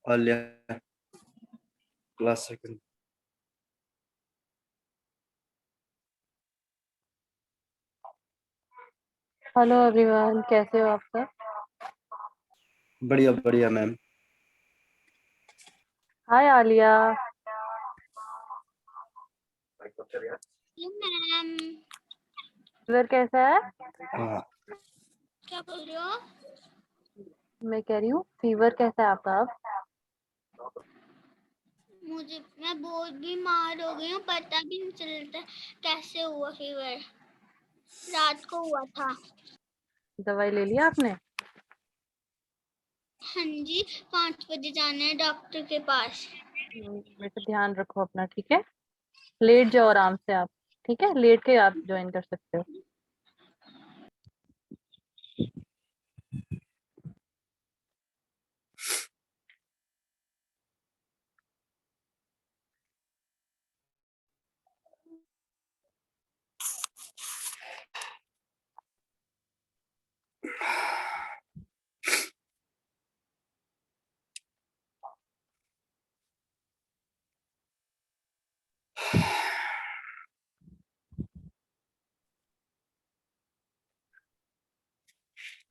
Alia class second. Hello everyone, कैसे हो आप सब? बढ़िया बढ़िया मैम। हाय आलिया। मैम फीवर कैसा है? हाँ क्या बोल रहे हो? मैं कह रही हूँ फीवर कैसा है आपका अब? मैं बहुत बीमार हो गई हूँ, पता भी नहीं चलता कैसे हुआ फीवर। रात को हुआ था। दवाई ले लिया आपने? हाँ जी, 5 बजे जाना है डॉक्टर के पास। बेटा ध्यान रखो अपना, ठीक है? लेट जाओ आराम से आप, ठीक है? लेट के आप ज्वाइन कर सकते हो।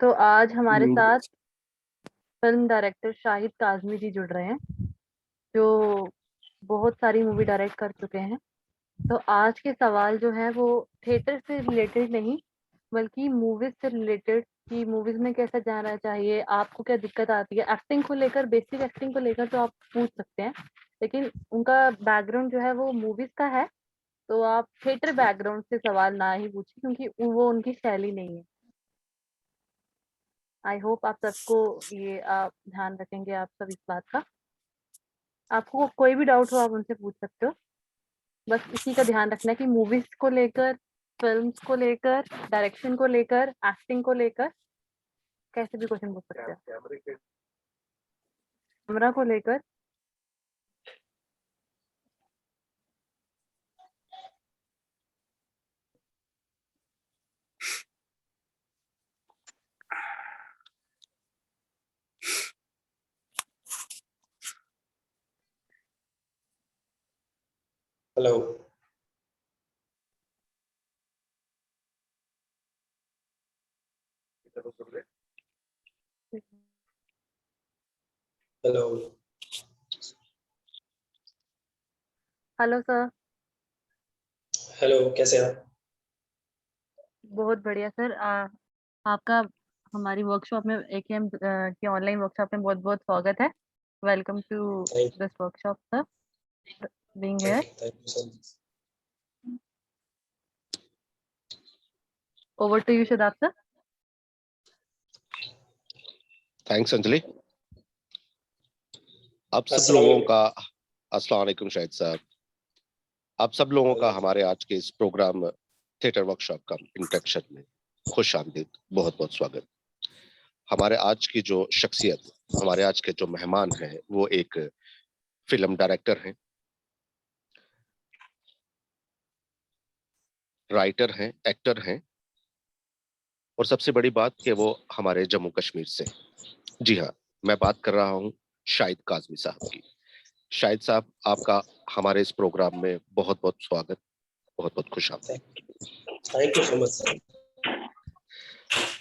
तो आज हमारे साथ फिल्म डायरेक्टर शाहिद काजमी जी जुड़ रहे हैं, जो बहुत सारी मूवी डायरेक्ट कर चुके हैं। तो आज के सवाल जो है वो थिएटर से रिलेटेड नहीं, बल्कि मूवीज से रिलेटेड, कि मूवीज में कैसा जाना चाहिए, आपको क्या दिक्कत आती है एक्टिंग को लेकर। बेसिक एक्टिंग को लेकर तो आप पूछ सकते हैं, लेकिन उनका बैकग्राउंड जो है वो मूवीज का है, तो आप थिएटर बैकग्राउंड से सवाल ना ही पूछिए, क्योंकि वो उनकी शैली नहीं है। आई होप आप सबको ये आप ध्यान रखेंगे, आप सब इस बात का। आपको कोई भी डाउट हो आप उनसे पूछ सकते हो। बस इसी का ध्यान रखना है कि मूवीज को लेकर, फिल्म्स को लेकर, डायरेक्शन को लेकर, एक्टिंग को लेकर कैसे भी क्वेश्चन पूछ सकते हैं। कैमरा को लेकर। Hello. Hello. Hello sir. Hello, कैसे हैं आप? बहुत बढ़िया सर। आपका हमारी वर्कशॉप में, AKM की ऑनलाइन वर्कशॉप में बहुत बहुत स्वागत है। Welcome to thank this workshop sir, being thank here. You thank you so much. Over to you Shadab sir. Thanks Anjali. आप सब अस्सलाम लोगों वालेकुम। का अस्सलाम वालेकुम शाहिद साहब। आप सब लोगों का हमारे आज के इस प्रोग्राम थिएटर वर्कशॉप का इंट्रोडक्शन में खुश आमदीद, बहुत बहुत स्वागत। हमारे आज की जो शख्सियत, हमारे आज के जो मेहमान हैं, वो एक फिल्म डायरेक्टर हैं, राइटर हैं, एक्टर हैं, और सबसे बड़ी बात कि वो हमारे जम्मू कश्मीर से। जी हाँ, मैं बात कर रहा हूँ शाहिद काजमी साहब की। शाहिद साहब, आपका हमारे इस प्रोग्राम में बहुत बहुत स्वागत, बहुत बहुत खुश आमदीद। Thank you so much sir.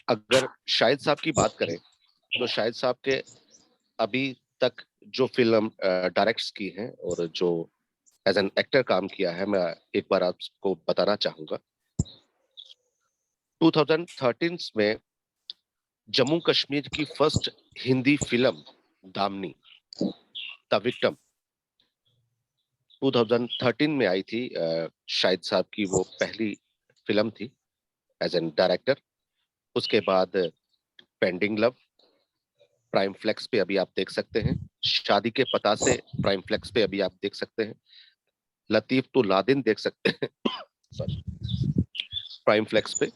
अगर शाहिद साहब की बात करें तो शाहिद साहब के अभी तक जो फिल्म डायरेक्ट्स की हैं और जो एज एन एक्टर काम किया है, मैं एक बार आपको बताना चाहूंगा। 2013 में जम्मू कश्मीर की first Hindi film Damini, the victim, 2013 में आई थी। शाहिद साहब की वो पहली फिल्म थी एज एन डायरेक्टर। उसके बाद पेंडिंग लव प्राइम फ्लेक्स पे अभी आप देख सकते हैं, शादी के पता से प्राइम फ्लेक्स पे अभी आप देख सकते हैं, लतीफ तो लादिन देख सकते हैं सॉरी, प्राइम फ्लेक्स पे,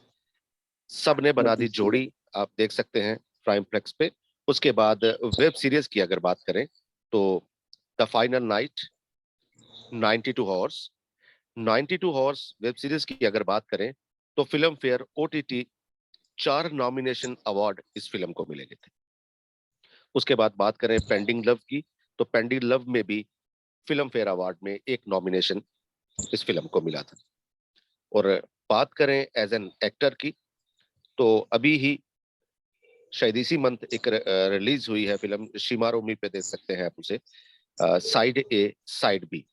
सबने बना दी जोड़ी आप देख सकते हैं प्राइम फ्लेक्स पे। उसके बाद वेब सीरीज की अगर बात करें तो the final night, 92 horse, 92 horse web series की अगर बात करें तो film fair OTT 4 nomination award इस फिल्म को मिले थे। उसके बाद बात करें पेंडिंग लव की तो पेंडिंग लव में भी फिल्म फेयर अवार्ड में एक नॉमिनेशन इस फिल्म को मिला था। और बात करें एज एन एक्टर की, तो अभी ही शायद इसी मंथ एक रिलीज हुई है फिल्म, शिमारोमी पे देख सकते हैं आप उसे, साइड ए साइड बी,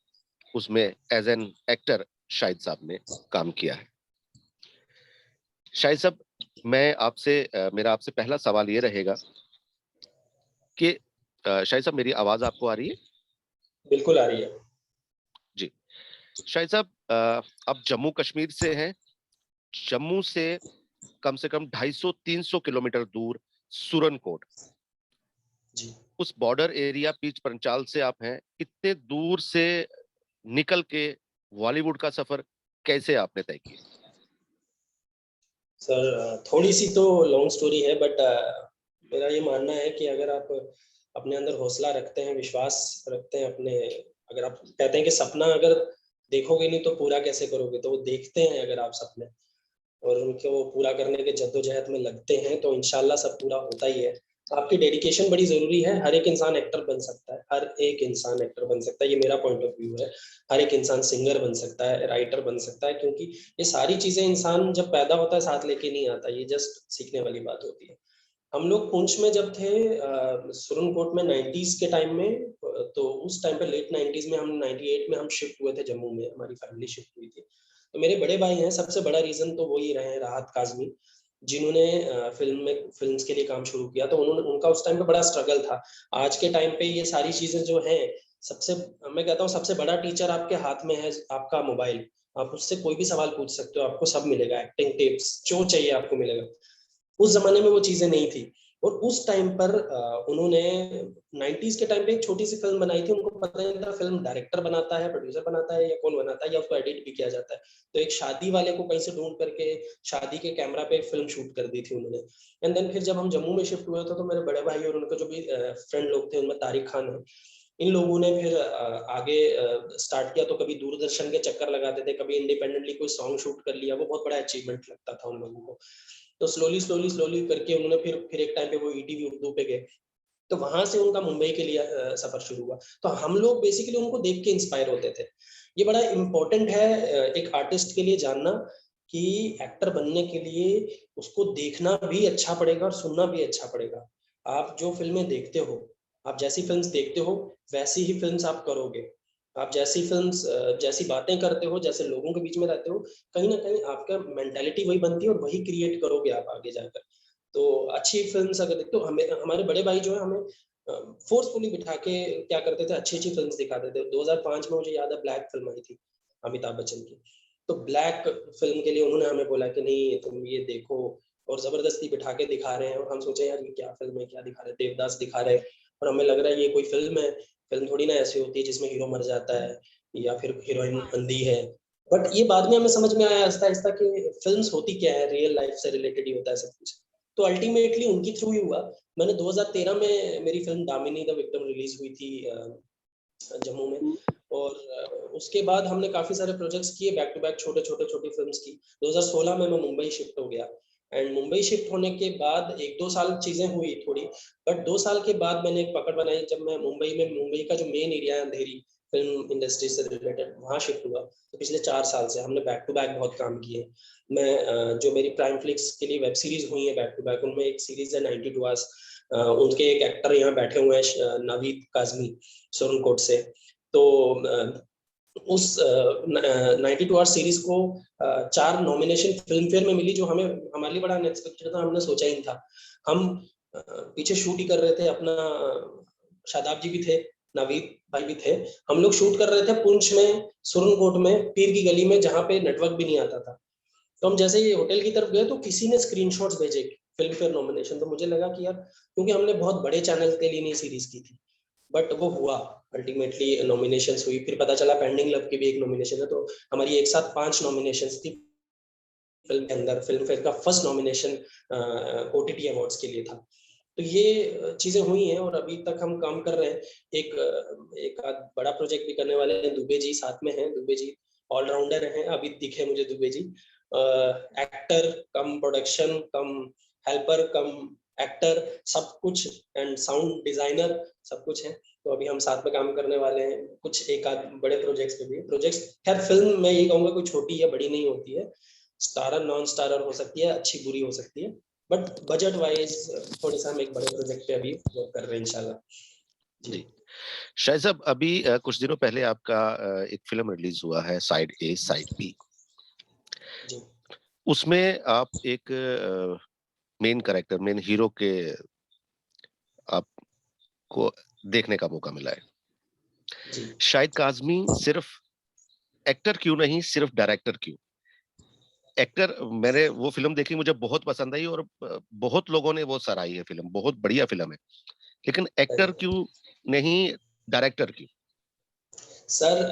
उसमें एज एन एक्टर शाहिद साहब ने काम किया है। शाहिद साहब, मैं आपसे मेरा आपसे पहला सवाल ये रहेगा कि शाहिद साहब, मेरी आवाज आपको आ रही है? बिल्कुल आ रही है जी। शाहिद साहब, आप जम्मू कश्मीर से हैं। जम्मू से कम 250-300 किलोमीटर दूर सुरनकोट, जी। उस बॉर्डर एरिया पीच पंचाल से आप हैं। इतने दूर से निकल के बॉलीवुड का सफर कैसे आपने तय किया? सर थोड़ी सी तो लॉन्ग स्टोरी है, बट मेरा ये मानना है कि अगर आप अपने अंदर हौसला रखते हैं, विश्वास रखते हैं अपने, अगर आप कहते हैं कि सपना अगर देखोगे नहीं तो पूरा कैसे करोगे, तो वो देखते हैं अगर आप सपने और उनके वो पूरा करने के जद्दोजहद में लगते हैं तो इंशाल्लाह सब पूरा होता ही है। आपकी डेडिकेशन बड़ी ज़रूरी है। हर एक इंसान एक्टर बन सकता है, हर एक इंसान एक्टर बन सकता है, ये मेरा पॉइंट ऑफ व्यू है। हर एक इंसान सिंगर बन सकता है, राइटर बन सकता है, क्योंकि ये सारी चीज़ें इंसान जब पैदा होता है साथ लेके नहीं आता, ये जस्ट सीखने वाली बात होती है। हम लोग पुंछ में जब थे सुरनकोट में 90s के टाइम में, तो उस टाइम पे लेट 90s में हम 98 में हम शिफ्ट हुए थे जम्मू में, हमारी फैमिली शिफ्ट हुई थी। तो मेरे बड़े भाई हैं, सबसे बड़ा रीज़न तो वही रहे हैं, राहत काज़मी, जिन्होंने फ़िल्म्स के लिए काम शुरू किया, तो उनका उस टाइम पे बड़ा स्ट्रगल था। आज के टाइम पे ये सारी चीज़ें जो हैं, सबसे मैं कहता हूँ सबसे बड़ा टीचर आपके हाथ में है, आपका मोबाइल। आप उससे कोई भी सवाल पूछ सकते हो, आपको सब मिलेगा, एक्टिंग टिप्स जो चाहिए आपको मिलेगा। उस ज़माने में वो चीज़ें नहीं थी और उस टाइम पर उन्होंने 90s के टाइम पे एक छोटी-सी फ़िल्म बनाई थी, उनको पता नहीं था फ़िल्म डायरेक्टर बनाता है, प्रोड्यूसर बनाता है या कौन बनाता है या उसको एडिट भी किया जाता है। तो एक शादी वाले को कहीं से ढूँढ करके शादी के कैमरा पे एक फ़िल्म शूट कर दी थी उन्होंने। एंड देन फिर जब हम जम्मू में शिफ्ट हुए थे, तो मेरे बड़े भाई और उनके जो भी फ्रेंड लोग थे, उनमें तारिक खान है। इन लोगों ने फिर आगे स्टार्ट किया, तो कभी दूरदर्शन के चक्कर लगाते थे, कभी इंडिपेंडेंटली कोई सॉन्ग शूट कर लिया, वो बहुत बड़ा अचीवमेंट लगता था उन लोगों को। तो स्लोली करके उन्होंने फिर एक टाइम पे वो ईटीवी उर्दू पे गए, तो वहां से उनका मुंबई के लिए सफर शुरू हुआ। तो हम लोग बेसिकली उनको देख के इंस्पायर होते थे। ये बड़ा इम्पोर्टेंट है एक आर्टिस्ट के लिए जानना कि एक्टर बनने के लिए उसको देखना भी अच्छा पड़ेगा और सुनना भी अच्छा पड़ेगा। आप जो फिल्में देखते हो, आप जैसी फिल्म्स देखते हो, वैसी ही फिल्म्स आप करोगे। आप जैसी फिल्म्स जैसी बातें करते हो, जैसे लोगों के बीच में रहते हो, कहीं ना कहीं आपका मेंटालिटी वही बनती है और वही क्रिएट करोगे आप आगे जाकर। तो अच्छी फिल्म्स अगर देखते हो, हमें हमारे बड़े भाई जो है हमें फोर्सफुली बिठा के क्या करते थे, अच्छी फिल्म्स दिखाते थे। 2005 में मुझे याद है ब्लैक फिल्म आई थी अमिताभ बच्चन की। तो ब्लैक फिल्म के लिए उन्होंने हमें बोला कि नहीं तुम ये देखो, और जबरदस्ती बिठा के दिखा रहे हैं और हम सोचे यार ये क्या फिल्म है, क्या दिखा रहे हैं, देवदास दिखा रहे हैं और हमें लग रहा है ये कोई फिल्म है। फिल्म थोड़ी ना ऐसी होती है जिसमें हीरो मर जाता है या फिर हीरोइन अंधी है। बट ये बाद में हमें समझ में आया आहिस्ता आहिस्ता कि फिल्म्स होती क्या है, रियल लाइफ से रिलेटेड ही होता है सब कुछ। तो अल्टीमेटली उनकी थ्रू ही हुआ। मैंने 2013 में मेरी film Damini the victim release हुई थी जम्मू में, और उसके बाद हमने काफी सारे प्रोजेक्ट्स किए बैक टू बैक, छोटी फिल्म्स की। 2016 में मैं मुंबई शिफ्ट हो गया, एंड मुंबई शिफ्ट होने के बाद 1-2 साल चीजें हुई थोड़ी, बट 2 साल के बाद मैंने एक पकड़ बनाई। जब मैं मुंबई का जो मेन एरिया है अंधेरी, फिल्म इंडस्ट्री से रिलेटेड, वहाँ शिफ्ट हुआ। तो पिछले 4 साल से हमने बैक टू बैक बहुत काम किए। मैं जो मेरी प्राइम फ्लिक्स के लिए वेब सीरीज हुई है बैक टू बैक, उनमें एक सीरीज है 92 आवर्स। उनके एक एक्टर यहाँ बैठे हुए हैं नावीद काजमी, सुरनकोट से। तो उस 92 आवर्स सीरीज को 4 नॉमिनेशन फिल्म फेयर में मिली, जो हमें हमारे लिए बड़ा अनएक्सपेक्टेड था, हमने सोचा ही नहीं था। हम पीछे शूट ही कर रहे थे अपना, शादाब जी भी थे, नावीद भाई भी थे। हम लोग शूट कर रहे थे पुंछ में, सुरनकोट में, पीर की गली में, जहाँ पे नेटवर्क भी नहीं आता था। तो हम जैसे ही होटल की तरफ गए तो किसी ने स्क्रीनशॉट्स भेजे फिल्म फेयर नॉमिनेशन। तो मुझे लगा कि यार, क्योंकि हमने बहुत बड़े चैनल के लिए नहीं सीरीज की थी, बट वो हुआ, अल्टीमेटली नॉमिनेशंस हुई। फिर पता चला पेंडिंग लव की भी एक नॉमिनेशन है, तो हमारी एक साथ 5 नॉमिनेशंस थी फिल्म के अंदर। फिल्म फेयर का फर्स्ट नॉमिनेशन ओटीटी अवार्ड्स के लिए था। तो ये चीजें हुई हैं और अभी तक हम काम कर रहे हैं। एक बड़ा प्रोजेक्ट भी करने वाले हैं, दुबे जी साथ में हैं। दुबे जी ऑलराउंडर हैं, अभी दिखे मुझे दुबे जी, एक्टर कम प्रोडक्शन कम हेल्पर कम एक्टर सब कुछ, एंड साउंड डिजाइनर सब कुछ है। तो अभी हम साथ में काम करने वाले हैं कुछ एक आध बड़े प्रोजेक्ट्स पे भी। प्रोजेक्ट्स खैर फिल्म मैं ये कहूँगा कोई छोटी या बड़ी नहीं होती है, स्टारर नॉन स्टारर हो सकती है, अच्छी बुरी हो सकती है, बट बजट वाइज थोड़ा सा हम एक बड़े प्रोजेक्ट पे अभी वर्क कर रहे हैं इंशाल्लाह। जी शायद साहब, अभी कुछ दिनों पहले आपका एक फिल्म रिलीज हुआ है, साइड ए साइड बी। जी उसमें आप एक मेन कैरेक्टर, मेन हीरो के आपको देखने का मौका मिला है। जी शाहिद काज़मी सिर्फ एक्टर क्यों नहीं, सिर्फ डायरेक्टर क्यों? एक्टर, मैंने वो फिल्म देखी, मुझे बहुत पसंद आई और बहुत लोगों ने वो सराही है फिल्म, बहुत बढ़िया फिल्म है, लेकिन एक्टर क्यों नहीं, डायरेक्टर क्यों? सर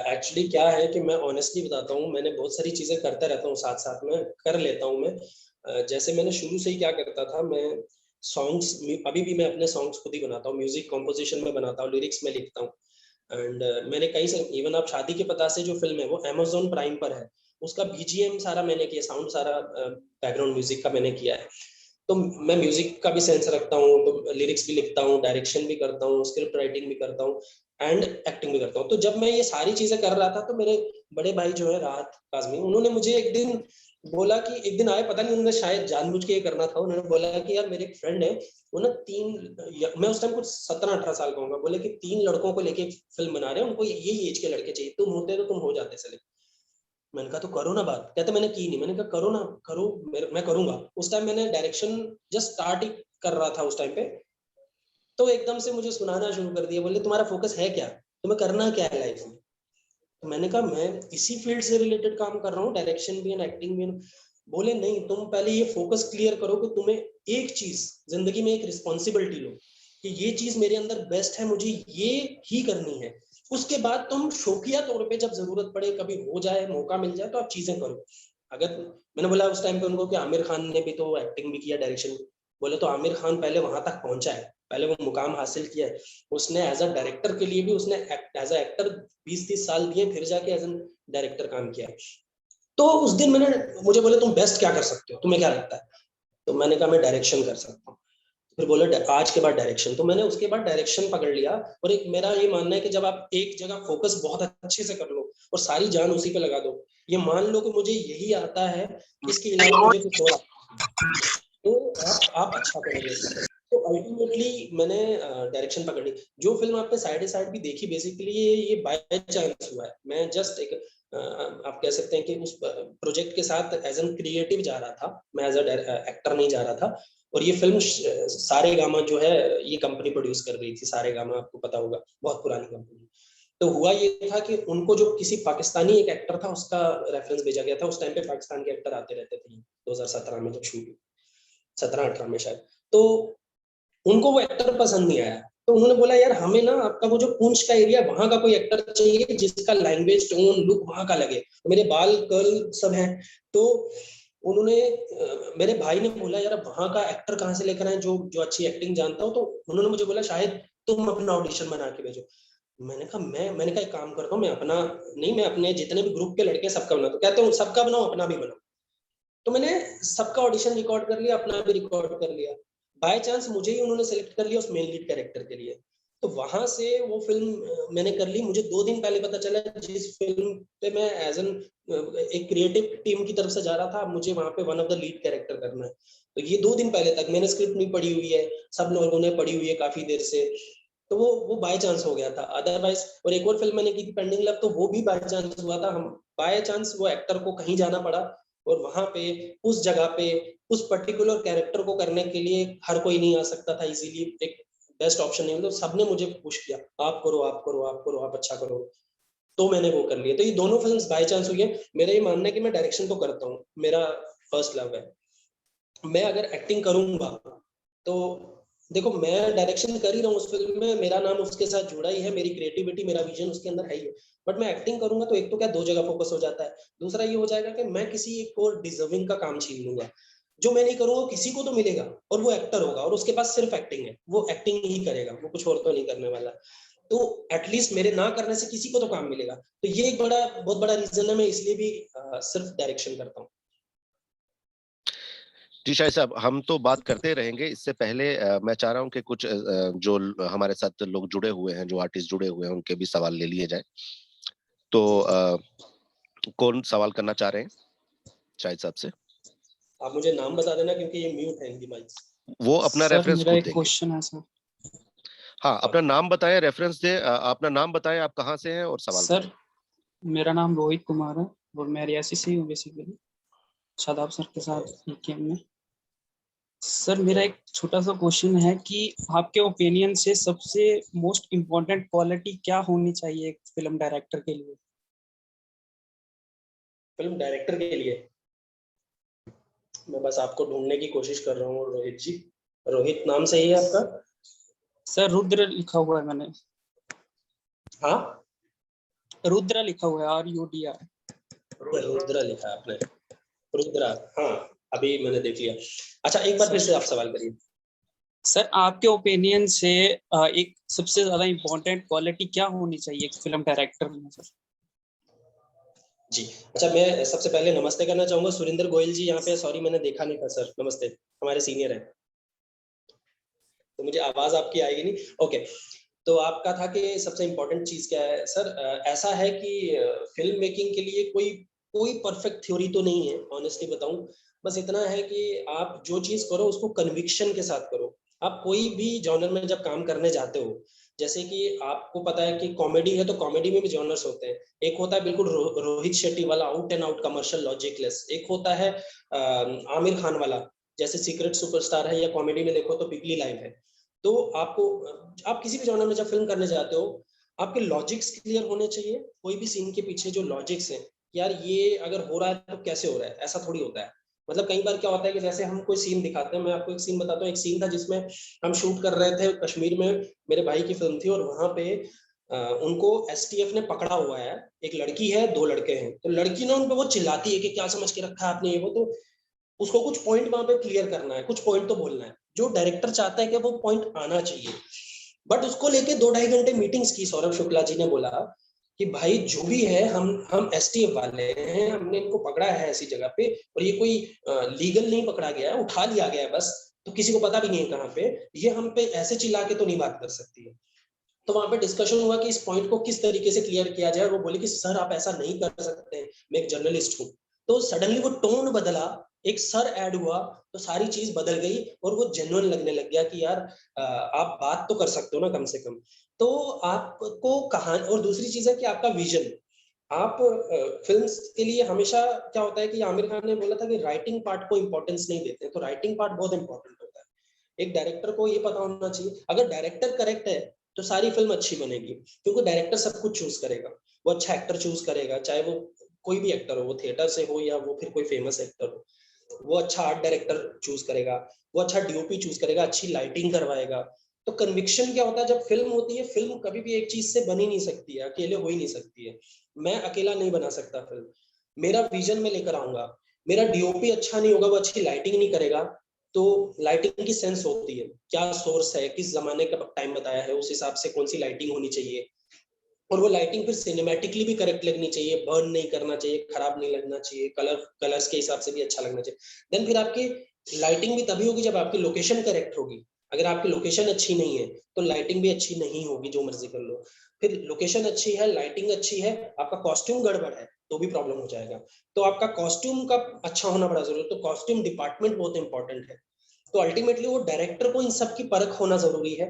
एक्चुअली क्या है कि मैं ऑनेस्टली बताता हूँ, मैंने बहुत सारी चीजें करता रहता हूँ, साथ साथ में कर लेता हूँ मैं। जैसे मैंने शुरू से ही क्या करता था, मैं सॉन्ग्स अभी भी मैं अपने सॉन्ग्स खुद ही बनाता हूँ, म्यूजिक कॉम्पोजिशन में बनाता हूँ, लिरिक्स में लिखता हूँ। एंड मैंने कई से इवन आप शादी के पता से जो फिल्म है वो Amazon प्राइम पर है, उसका BGM सारा मैंने किया, साउंड सारा बैकग्राउंड म्यूजिक का मैंने किया है। तो मैं म्यूजिक का भी सेंस रखता हूँ, तो लिरिक्स भी लिखता हूँ, डायरेक्शन भी करता हूँ, स्क्रिप्ट राइटिंग भी करता हूँ एंड एक्टिंग भी करता हूँ। तो जब मैं ये सारी चीजें कर रहा था तो मेरे बड़े भाई जो है राहत काज़मी, उन्होंने मुझे एक दिन बोला कि एक दिन आए, पता नहीं उन्होंने शायद जानबूझ के ये करना था, उन्होंने बोला कि यार मेरे एक फ्रेंड है, वो ना मैं उस टाइम कुछ 17-18 साल का होगा, बोले कि 3 लड़कों को लेके एक फिल्म बना रहे हैं, उनको यही एज के लड़के चाहिए, तुम होते तो तुम हो जाते सेलेक्ट। मैंने कहा तो करो ना बात, कहते मैंने की नहीं, मैंने कहा करो ना, करो, मैं करूंगा। उस टाइम मैंने डायरेक्शन जस्ट स्टार्ट ही कर रहा था उस टाइम पे, तो एकदम से मुझे सुनाना शुरू कर दिया, बोले तुम्हारा फोकस है क्या, तुम्हें करना क्या है लाइफ में। तो मैंने कहा मैं इसी फील्ड से रिलेटेड काम कर रहा हूँ, डायरेक्शन भी एंड एक्टिंग भी। बोले नहीं, तुम पहले ये फोकस क्लियर करो कि तुम्हें एक चीज जिंदगी में एक रिस्पॉन्सिबिलिटी लो कि ये चीज मेरे अंदर बेस्ट है, मुझे ये ही करनी है। उसके बाद तुम शौकिया तौर पे जब जरूरत पड़े, कभी हो जाए, मौका मिल जाए तो आप चीजें करो। अगर मैंने बोला उस टाइम पे उनको कि आमिर खान ने भी तो एक्टिंग भी किया, डायरेक्शन भी, बोले तो आमिर खान पहले वहां तक पहुंचा है, पहले वो मुकाम हासिल किया है, उसने एज अ डायरेक्टर के लिए भी उसने एज अ एक्टर 20-30 साल दिए, फिर जाके एज एन डायरेक्टर काम किया है। तो उस दिन मुझे बोले तुम बेस्ट क्या कर सकते हो, तुम्हें क्या लगता है? तो मैंने कहा मैं डायरेक्शन कर सकता हूँ। फिर बोले आज के बाद डायरेक्शन, तो मैंने उसके बाद डायरेक्शन पकड़ लिया। और एक मेरा ये मानना है कि जब आप एक जगह फोकस बहुत अच्छे से कर लो और सारी जान उसी पे लगा दो, ये मान लो कि मुझे यही आता है, इसके अलावा मुझे कुछ और तो आप अच्छा करोगे। तो अल्टीमेटली मैंने डायरेक्शन पकड़ ली। जो फिल्म आपने साइड साइड भी देखी, बेसिकली ये बाय चांस हुआ है। मैं जस्ट एक आप कह सकते हैं कि उस प्रोजेक्ट के साथ एज एन क्रिएटिव जा रहा था, मैं एज अ एक्टर नहीं जा रहा था। और ये फिल्म सारे गामा जो है ये कंपनी प्रोड्यूस कर रही थी, सारे गामा आपको पता होगा, बहुत पुरानी कंपनी। तो हुआ ये था कि उनको जो किसी पाकिस्तानी एक एक्टर था उसका रेफरेंस भेजा गया था। उस टाइम पे पाकिस्तान के एक्टर आते रहते थे 2017 में जब शूट, 17-18 में शायद। तो उनको वो एक्टर पसंद नहीं आया, तो उन्होंने बोला यार हमें ना आपका वो जो पूंछ का एरिया, वहां का कोई एक्टर चाहिए जिसका लैंग्वेज, टोन, लुक वहां का लगे। मेरे बाल कर्ल सब हैं, तो उन्होंने मेरे भाई ने बोला यार वहां का एक्टर कहाँ से लेकर आए जो जो अच्छी एक्टिंग जानता हो। तो उन्होंने मुझे बोला शायद तुम अपना ऑडिशन बना के भेजो। मैंने कहा मैंने कहा एक काम करता हूँ, मैं अपना नहीं, मैं अपने जितने भी ग्रुप के लड़के सबका बनाता हूँ। कहते हूँ सबका बनाओ, अपना भी बनाओ। तो मैंने सबका ऑडिशन रिकॉर्ड कर लिया, अपना भी रिकॉर्ड कर लिया। बाय चांस मुझे ही उन्होंने सेलेक्ट कर लिया उस मेन लीड कैरेक्टर के लिए। तो वहां से वो फिल्म मैंने कर ली। मुझे 2 दिन पहले पता चला जिस फिल्म पे मैं एज एन एक क्रिएटिव टीम की तरफ से जा रहा था, मुझे वहां पे one of the lead character करना है। तो ये 2 दिन पहले तक मैंने स्क्रिप्ट नहीं पढ़ी हुई है, सब लोगों ने पढ़ी हुई है काफी देर से। तो वो बाय चांस हो गया था अदरवाइज। और एक और फिल्म मैंने की थी पेंडिंग लव, तो वो भी बाय चांस हुआ था। हम बाय चांस वो एक्टर को कहीं जाना पड़ा और वहां पे उस जगह पे उस पर्टिकुलर कैरेक्टर को करने के लिए हर कोई नहीं आ सकता था इजीली, एक बेस्ट ऑप्शन नहीं, मतलब सबने मुझे पुश किया, आप करो आप करो आप करो, आप अच्छा करो। तो मैंने वो कर लिया। तो ये दोनों फिल्म्स बाय चांस हुई है। मेरा ये मानना है कि मैं डायरेक्शन तो करता हूँ, मेरा फर्स्ट लव है। मैं अगर एक्टिंग करूंगा तो देखो मैं डायरेक्शन कर ही रहा हूँ उस फिल्म में, मेरा नाम उसके साथ जुड़ा ही है, मेरी क्रिएटिविटी, मेरा विजन उसके अंदर है ही है। बट मैं एक्टिंग करूंगा तो एक तो क्या 2 जगह फोकस हो जाता है, दूसरा ये हो जाएगा कि मैं किसी एक और डिजर्विंग का काम छीन लूंगा। जो मैं नहीं करूंगा किसी को तो मिलेगा, और वो एक्टर होगा और उसके पास सिर्फ एक्टिंग है, वो एक्टिंग ही करेगा, वो कुछ और तो नहीं करने वाला। तो एटलीस्ट मेरे ना करने से किसी को तो काम मिलेगा। तो ये एक बहुत बड़ा रीजन है, मैं इसलिए भी सिर्फ डायरेक्शन करता हूँ। जी शाहिद साहब, हम तो बात करते रहेंगे। इससे पहले मैं चाह रहा हूं कि कुछ जो हमारे साथ लोग जुड़े हुए हैं, जो आर्टिस्ट जुड़े हुए हैं, उनके भी सवाल ले लिए जाए। तो कौन सवाल करना चाह रहे हैं शाहिद साहब से? आप मुझे नाम बता देना क्योंकि ये म्यूट है इनकी माइक। वो अपना सर रेफरेंस मेरा खुद एक देंगे। क्वेश्चन है सर। हाँ, अपना नाम बताएं, रेफरेंस दे, अपना नाम बताएं, आप कहाँ से हैं और सवाल सर करें। मेरा नाम रोहित कुमार है और मैं रियासी से ही हूँ बेसिकली, शादाब सर के साथ एक कैंप में। सर मेरा एक छोटा सा क्वेश्चन है कि आपके ओपिनियन से सबसे मोस्ट इम्पोर्टेंट क्वालिटी क्या होनी चाहिए एक फिल्म डायरेक्टर के लिए? फिल्म डायरेक्टर के लिए मैं बस आपको ढूंढने की कोशिश कर रहा हूँ। रोहित जी, रोहित नाम सही है आपका? सर रुद्र लिखा हुआ है मैंने। हाँ, रुद्र लिखा हुआ है, RUDR। रुद्रा लिखा है आपने, रुद्रा। हाँ, अभी मैंने देख लिया। अच्छा, एक बार फिर से आप सवाल करिए। सर आपके ओपिनियन से एक सबसे ज्यादा इम्पोर्टेंट क्वालिटी क्या होनी चाहिए एक फिल्म डायरेक्टर में सर? जी, अच्छा, मैं सबसे पहले नमस्ते करना चाहूंगा। सुरेंद्र गोयल जी यहाँ पे, सॉरी मैंने देखा नहीं था सर। नमस्ते, हमारे सीनियर हैं तो मुझे आवाज आपकी आएगी नहीं। ओके, तो आपका था कि सबसे इम्पोर्टेंट चीज क्या है सर? ऐसा है कि फिल्म मेकिंग के लिए कोई कोई परफेक्ट थ्योरी तो नहीं है, ऑनेस्टली बताऊं। बस इतना है कि आप जो चीज करो उसको कन्विक्शन के साथ करो। आप कोई भी जॉनर में जब काम करने जाते हो, जैसे कि आपको पता है कि कॉमेडी है तो कॉमेडी में भी जॉनर्स होते हैं। एक होता है बिल्कुल रोहित शेट्टी वाला out and out commercial logicless, एक होता है आमिर खान वाला, जैसे सीक्रेट सुपरस्टार है, या कॉमेडी में देखो तो पिगली लाइव है। तो आपको, आप किसी भी जॉनर में जब फिल्म करने जाते हो, आपके लॉजिक्स क्लियर होने चाहिए। कोई भी सीन के पीछे जो लॉजिक्स हैं, यार ये अगर हो रहा है तो कैसे हो रहा है, ऐसा थोड़ी होता है। मतलब कई बार क्या होता है कि जैसे हम कोई सीन दिखाते हैं, मैं आपको एक सीन बताता हूँ। एक सीन था जिसमें हम शूट कर रहे थे कश्मीर में, मेरे भाई की फिल्म थी, और वहां पे उनको STF ने पकड़ा हुआ है। एक लड़की है, 2 लड़के हैं। तो लड़की ना उन पे वो चिल्लाती है कि क्या समझ के रखा है आपने ये वो। तो उसको कुछ पॉइंट वहां पे क्लियर करना है, कुछ पॉइंट तो बोलना है। जो डायरेक्टर चाहता है कि वो पॉइंट आना चाहिए, बट उसको लेके 2-2.5 घंटे मीटिंग्स की। सौरभ शुक्ला जी ने बोला कि भाई जो भी है, हम STF वाले हैं, हमने इनको पकड़ा है ऐसी जगह पे, और ये कोई लीगल नहीं पकड़ा गया है, उठा लिया गया है बस, तो किसी को पता भी नहीं है कहाँ पे। ये हम पे ऐसे चिल्ला के तो नहीं बात कर सकती है। तो वहां पे डिस्कशन हुआ कि इस पॉइंट को किस तरीके से क्लियर किया जाए। वो बोले कि सर आप ऐसा नहीं कर सकते, मैं एक जर्नलिस्ट हूँ। तो सडनली वो टोन बदला, एक सर ऐड हुआ, तो सारी चीज बदल गई, और वो जेन्युइन लगने लग गया कि यार आप बात तो कर सकते हो ना कम से कम। तो आपको कहानी, और दूसरी चीज है कि आपका विजन। आप फिल्म्स के लिए हमेशा क्या होता है कि आमिर खान ने बोला था कि राइटिंग पार्ट को इंपॉर्टेंस नहीं देते, तो राइटिंग पार्ट बहुत इंपॉर्टेंट होता है। एक डायरेक्टर को ये पता होना चाहिए, अगर डायरेक्टर करेक्ट है तो सारी फिल्म अच्छी बनेगी, क्योंकि डायरेक्टर सब कुछ चूज करेगा। वो अच्छा एक्टर चूज करेगा, चाहे वो कोई भी एक्टर हो, वो थिएटर से हो या वो फिर कोई फेमस एक्टर हो। वो अच्छा आर्ट डायरेक्टर चूज करेगा, वो अच्छा DOP चूज करेगा, अच्छी लाइटिंग करवाएगा। तो कन्विक्शन क्या होता है जब फिल्म होती है? फिल्म कभी भी एक चीज से बन ही नहीं सकती है, अकेले हो ही नहीं सकती है। मैं अकेला नहीं बना सकता फिल्म, मेरा विजन में लेकर आऊंगा। मेरा DOP अच्छा नहीं होगा, वो अच्छी लाइटिंग नहीं करेगा, तो लाइटिंग की सेंस होती है, क्या सोर्स है, किस जमाने का टाइम बताया है, उस हिसाब से कौन सी लाइटिंग होनी चाहिए। और वो लाइटिंग फिर सिनेमैटिकली भी करेक्ट लगनी चाहिए, बर्न नहीं करना चाहिए, खराब नहीं लगना चाहिए, कलर्स के हिसाब से भी अच्छा लगना चाहिए। देन फिर आपकी लाइटिंग भी तभी होगी जब आपकी लोकेशन करेक्ट होगी। अगर आपकी लोकेशन अच्छी नहीं है तो लाइटिंग भी अच्छी नहीं होगी, जो मर्जी कर लो। फिर लोकेशन अच्छी है, लाइटिंग अच्छी है, आपका कॉस्ट्यूम गड़बड़ है तो भी प्रॉब्लम हो जाएगा। तो आपका कॉस्ट्यूम का अच्छा होना बड़ा जरूरी है, तो कॉस्ट्यूम डिपार्टमेंट बहुत इंपॉर्टेंट है। तो अल्टीमेटली वो डायरेक्टर को इन सब की परख होना जरूरी है,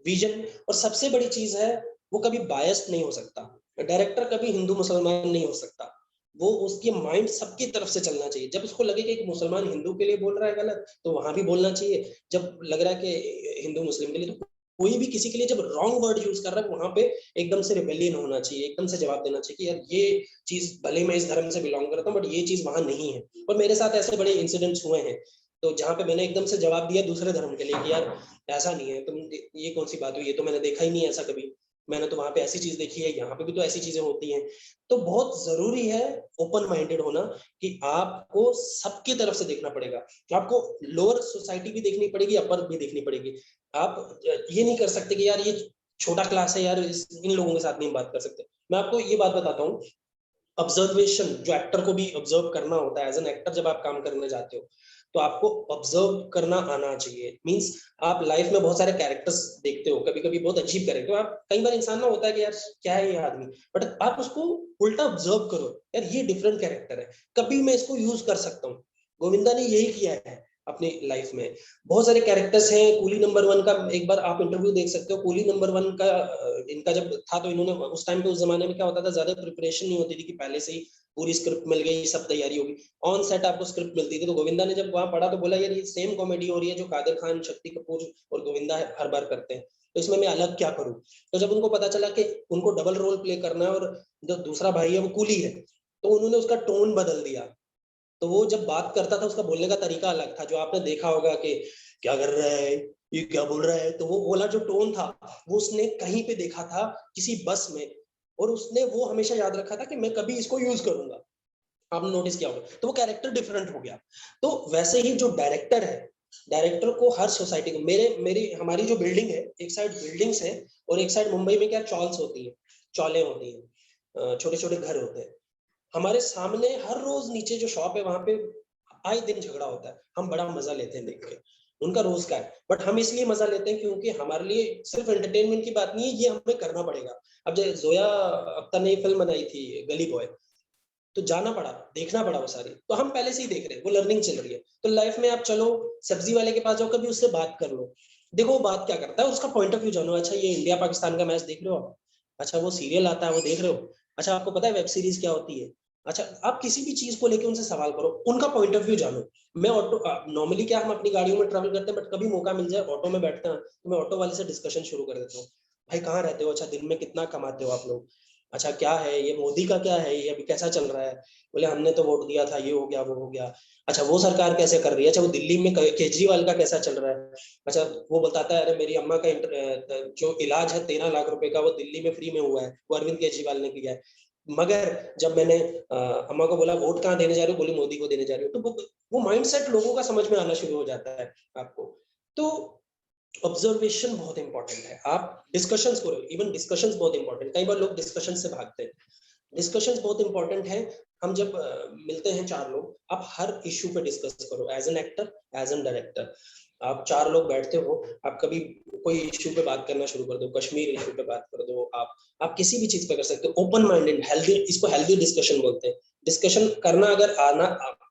विजन। और सबसे बड़ी चीज है, वो कभी बायस्ड नहीं हो सकता। डायरेक्टर कभी हिंदू मुसलमान नहीं हो सकता। वो उसकी माइंड सबकी तरफ से चलना चाहिए। जब उसको लगे कि एक मुसलमान हिंदू के लिए बोल रहा है गलत, तो वहां भी बोलना चाहिए। जब लग रहा है कि हिंदू मुस्लिम के लिए, तो कोई भी किसी के लिए जब रॉन्ग वर्ड यूज कर रहा है, वहां पे एकदम से रिबेलियन होना चाहिए, एकदम से जवाब देना चाहिए कि यार ये चीज, भले मैं इस धर्म से बिलोंग करता हूँ, बट ये चीज वहां नहीं है। और मेरे साथ ऐसे बड़े इंसिडेंट्स हुए हैं, तो जहाँ पे मैंने एकदम से जवाब दिया दूसरे धर्म के लिए कि यार ऐसा नहीं है, तुम ये कौन सी बात हुई, ये तो मैंने देखा ही नहीं ऐसा कभी, मैंने तो वहां पे ऐसी चीज देखी है, यहाँ पे भी तो ऐसी चीजें होती हैं। तो बहुत जरूरी है ओपन माइंडेड होना, कि आपको सबकी तरफ से देखना पड़ेगा। आपको लोअर सोसाइटी भी देखनी पड़ेगी, अपर भी देखनी पड़ेगी। आप ये नहीं कर सकते कि यार ये छोटा क्लास है यार, इन लोगों के साथ नहीं बात कर सकते। मैं आपको ये बात बताता हूँ, ऑब्जर्वेशन जो एक्टर को भी ऑब्जर्व करना होता है एज एन एक्टर, जब आप काम करने जाते हो तो आपको ऑब्जर्व करना आना चाहिए। मींस आप लाइफ में बहुत सारे कैरेक्टर्स देखते हो, कभी कभी बहुत अजीब कैरेक्टर, आप कई बार इंसान ना होता है कि यार क्या है ये आदमी, बट आप उसको उल्टा ऑब्जर्व करो, यार ये डिफरेंट कैरेक्टर है, कभी मैं इसको यूज कर सकता हूँ। गोविंदा ने यही किया है अपनी लाइफ में। बहुत सारे कैरेक्टर्स हैं। कूली नंबर 1 का एक बार आप इंटरव्यू देख सकते हो। कूली नंबर 1 का इनका जब था तो इन्होंने उस टाइम पे, उस जमाने में क्या होता था, ज्यादा प्रिपरेशन नहीं होती थी कि पहले से ही पूरी स्क्रिप्ट मिल गई, सब तैयारी होगी, ऑन सेट आपको स्क्रिप्ट मिलती थी। तो गोविंदा ने जब वहां पढ़ा तो बोला यार ये सेम कॉमेडी हो रही है जो कादिर खान, शक्ति कपूर और गोविंदा हर बार करते हैं, तो इसमें मैं अलग क्या करूं। तो जब उनको पता चला कि उनको डबल रोल प्ले करना है और जो दूसरा भाई है वो कूली है, तो उन्होंने उसका टोन बदल दिया। तो वो जब बात करता था उसका बोलने का तरीका अलग था, जो आपने देखा होगा कि क्या कर रहा है, ये क्या बोल रहा है, तो वो बोला जो टोन था वो उसने कहीं पे देखा था किसी बस में, और उसने वो हमेशा याद रखा था कि मैं कभी इसको यूज करूंगा। आपने नोटिस किया होगा, तो वो कैरेक्टर डिफरेंट हो गया। तो वैसे ही जो डायरेक्टर है, डायरेक्टर को हर सोसाइटी को, मेरी हमारी जो बिल्डिंग है, एक साइड बिल्डिंग्स है और एक साइड मुंबई में क्या चॉल्स होती है, चौले होती है, छोटे छोटे घर होते हैं। हमारे सामने हर रोज नीचे जो शॉप है वहां पे आए दिन झगड़ा होता है, हम बड़ा मजा लेते हैं देख के, उनका रोज का है, बट हम इसलिए मजा लेते हैं क्योंकि हमारे लिए सिर्फ एंटरटेनमेंट की बात नहीं है, ये हमें करना पड़ेगा। अब जो जोया अख्तर ने फिल्म बनाई थी गली बॉय, तो जाना पड़ा, देखना पड़ा वो सारी, तो हम पहले से ही देख रहे हैं, वो लर्निंग चल रही है। तो लाइफ में आप चलो सब्जी वाले के पास जाओ, कभी उससे बात कर लो, देखो वो बात क्या करता है, उसका पॉइंट ऑफ व्यू जानो। अच्छा ये इंडिया पाकिस्तान का मैच देख रहे हो आप, अच्छा वो सीरियल आता है वो देख रहे हो, अच्छा आपको पता है वेब सीरीज क्या होती है, अच्छा आप किसी भी चीज को लेके उनसे सवाल करो, उनका पॉइंट ऑफ व्यू जानो। मैं ऑटो नॉर्मली क्या हम अपनी गाड़ियों में ट्रैवल करते हैं, बट कभी मौका मिल जाए ऑटो में बैठते हैं तो मैं ऑटो वाले से डिस्कशन शुरू कर देता हूँ, भाई कहाँ रहते हो, अच्छा दिन में कितना कमाते हो आप लोग, अच्छा क्या है ये मोदी का क्या है, ये अभी कैसा चल रहा है, बोले हमने तो वोट दिया था, ये हो गया वो हो गया, अच्छा वो सरकार कैसे कर रही है, अच्छा वो दिल्ली में केजरीवाल का कैसा चल रहा है, अच्छा वो बताता है अरे मेरी अम्मा का जो इलाज है 13 लाख रुपए का वो दिल्ली में फ्री में हुआ है, वो अरविंद केजरीवाल ने किया है। मगर जब मैंने अम्मा को बोला वोट कहाँ देने जा रहे हो, बोली मोदी को देने जा रहे हो, तो वो माइंडसेट लोगों का समझ में आना शुरू हो जाता है आपको। तो ऑब्जर्वेशन बहुत इंपॉर्टेंट है, आप डिस्कशंस करो, इवन डिस्कशंस बहुत इंपॉर्टेंट, कई बार लोग डिस्कशन से भागते हैं, डिस्कशंस बहुत इंपॉर्टेंट है। हम जब मिलते हैं 4 लोग, आप हर इश्यू पे डिस्कस करो, as an actor as an director. आप 4 लोग बैठते हो, आप कभी कोई इश्यू पे बात करना शुरू कर दो, कश्मीर इश्यू पे बात कर दो, आप किसी भी चीज पे कर सकते हो, ओपन माइंडेड, हेल्दी, इसको हेल्दी डिस्कशन बोलते हैं। डिस्कशन करना अगर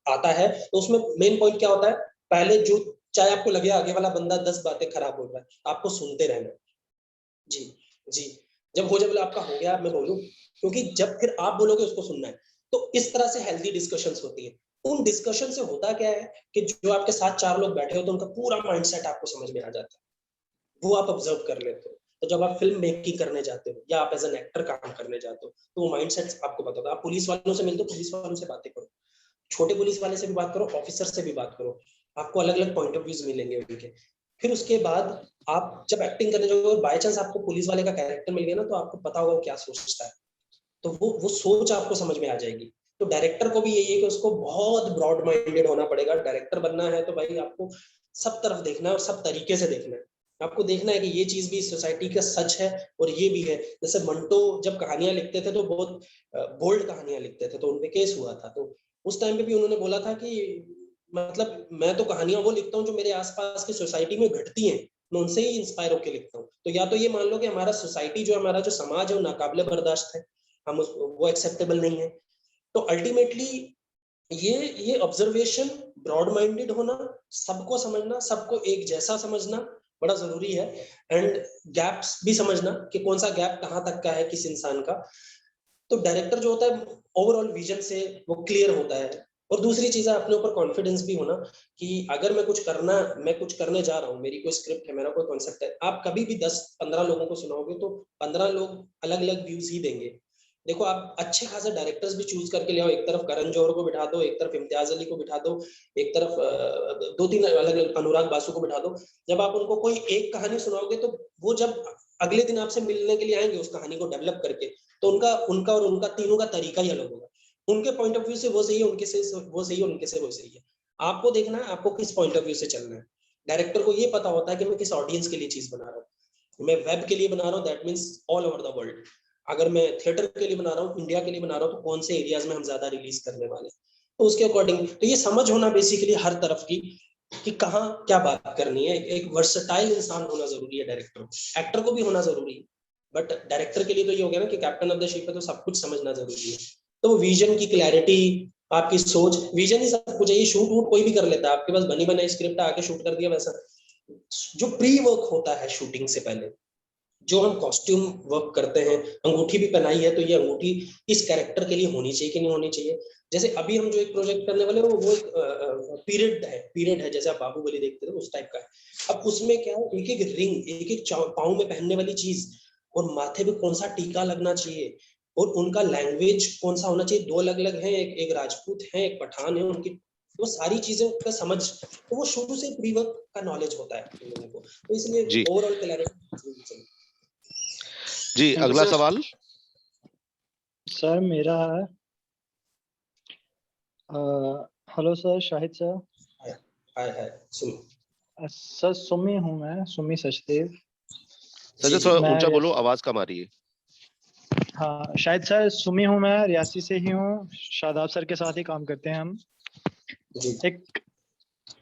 आता है तो उसमें मेन पॉइंट क्या होता है, पहले जो चाहे आपको लगे आगे वाला बंदा 10 बातें खराब बोल रहा है, आपको सुनते रहना, जी जी, जब हो जाए आपका हो गया मैं बोलूं, क्योंकि जब फिर आप बोलोगे उसको सुनना है। तो इस तरह से हेल्दी डिस्कशंस होती है। उन डिस्कशन से होता क्या है कि जो आपके साथ 4 लोग बैठे हो तो उनका पूरा माइंडसेट आपको समझ में आ जाता है, वो आप ऑब्जर्व कर लेते हो। तो जब आप फिल्म मेकिंग करने जाते हो या आप एज एन एक्टर काम करने जाते हो तो वो माइंडसेट आपको पता होता है। आप पुलिस वालों से मिलते हो, पुलिस वालों से बातें करो, छोटे पुलिस वाले से भी बात करो, ऑफिसर से भी बात करो, आपको अलग अलग पॉइंट ऑफ व्यूज मिलेंगे उनके। फिर उसके बाद आप जब एक्टिंग करने जाओगे और बाय चांस आपको पुलिस वाले का कैरेक्टर मिल गया ना, तो आपको पता होगा वो क्या सोचता है, तो वो सोच आपको समझ में आ जाएगी। तो डायरेक्टर को भी यही है कि उसको बहुत ब्रॉड माइंडेड होना पड़ेगा। डायरेक्टर बनना है तो भाई आपको सब तरफ देखना है और सब तरीके से देखना है। आपको देखना है कि ये चीज भी सोसाइटी का सच है और ये भी है। जैसे मंटो जब कहानियां लिखते थे तो बहुत बोल्ड कहानियां लिखते थे, तो उनपे केस हुआ था, तो उस टाइम पे भी उन्होंने बोला था कि मतलब मैं तो कहानियां वो लिखता हूँ जो मेरे आसपास की सोसाइटी में घटती हैं, मैं उनसे ही इंस्पायर होकर लिखता हूँ। तो या तो ये मान लो कि हमारा सोसाइटी जो हमारा जो समाज है वो नाकाबिले बर्दाश्त है, हम वो एक्सेप्टेबल नहीं है। तो अल्टीमेटली ये ऑब्जर्वेशन, ब्रॉड माइंडेड होना, सबको समझना, सबको एक जैसा समझना बड़ा जरूरी है। एंड गैप्स भी समझना कि कौन सा गैप कहाँ तक का है किस इंसान का। तो डायरेक्टर जो होता है ओवरऑल विजन से वो क्लियर होता है। और दूसरी चीज है अपने ऊपर कॉन्फिडेंस भी होना कि अगर मैं कुछ करने जा रहा हूँ, मेरी कोई स्क्रिप्ट है, मेरा कोई कॉन्सेप्ट है, आप कभी भी 10-15 लोगों को सुनाओगे तो 15 लोग अलग अलग व्यूज ही देंगे। देखो आप अच्छे खासे डायरेक्टर्स भी चूज करके ले आओ, एक तरफ करण जौहर को बिठा दो, एक तरफ इम्तियाज अली को बिठा दो, एक तरफ 2-3 अलग अलग अनुराग बासु को बिठा दो। जब आप उनको कोई एक कहानी सुनाओगे तो वो जब अगले दिन आपसे मिलने के लिए आएंगे उस कहानी को डेवलप करके, तो उनका और उनका तीनों का तरीका ही अलग होगा। उनके पॉइंट ऑफ व्यू से वो सही है, उनके से वो सही है, उनके से वो सही है। आपको देखना है आपको किस पॉइंट ऑफ व्यू से चलना है। डायरेक्टर को ये पता होता है कि मैं किस ऑडियंस के लिए चीज बना रहा हूँ। मैं वेब के लिए बना रहा हूँ, that means all over the world. अगर मैं थिएटर के लिए बना रहा हूँ, इंडिया के लिए बना रहा हूँ, तो कौन से एरियाज में हम ज्यादा रिलीज करने वाले हैं। तो उसके अकॉर्डिंग तो ये समझ होना बेसिकली हर तरफ की कि कहाँ क्या बात करनी है। एक वर्सेटाइल इंसान होना जरूरी है डायरेक्टर, एक्टर को भी होना जरूरी है, बट डायरेक्टर के लिए तो ये हो गया ना कि कैप्टन ऑफ द शिप है, तो सब कुछ समझना जरूरी है। तो विजन की क्लैरिटी, आपकी सोच, विजन ही सब कुछ है। ये शूट वूट कोई भी कर लेता है, आपके पास बनी बनाई स्क्रिप्ट आके शूट कर दिया, वैसा जो प्री वर्क होता है शूटिंग से पहले, जो हम कॉस्ट्यूम वर्क करते हैं, अंगूठी भी पहनाई है तो ये अंगूठी इस कैरेक्टर के लिए होनी चाहिए कि नहीं होनी चाहिए। जैसे अभी हम जो एक प्रोजेक्ट करने वाले वो एक पीरियड है, जैसे आप बाहुबली देखते थे उस टाइप का है। अब उसमें क्या है, एक एक रिंग, एक एक पाँव में पहनने वाली चीज, और माथे पे कौन सा टीका लगना चाहिए, और उनका लैंग्वेज कौन सा होना चाहिए, दो अलग अलग है, एक राजपूत है एक पठान है, उनकी वो सारी चीजें का समझ, तो वो शुरू से प्री वर्क का नॉलेज होता है इन लोगों को, तो इसलिए ओवरऑल क्लैरिटी। जी अगला सवाल सर मेरा है, हेलो सर, शाहिद सर। हाय सुमी। सर सुमी हूँ मैं, सुमी सचदेव। सर थोड़ा ऊंचा बोलो, आवाज कम आ रही है। हाँ शाहिद सर, सुमी हूँ मैं, रियासी से ही हूँ, शादाब सर के साथ ही काम करते हैं हम। एक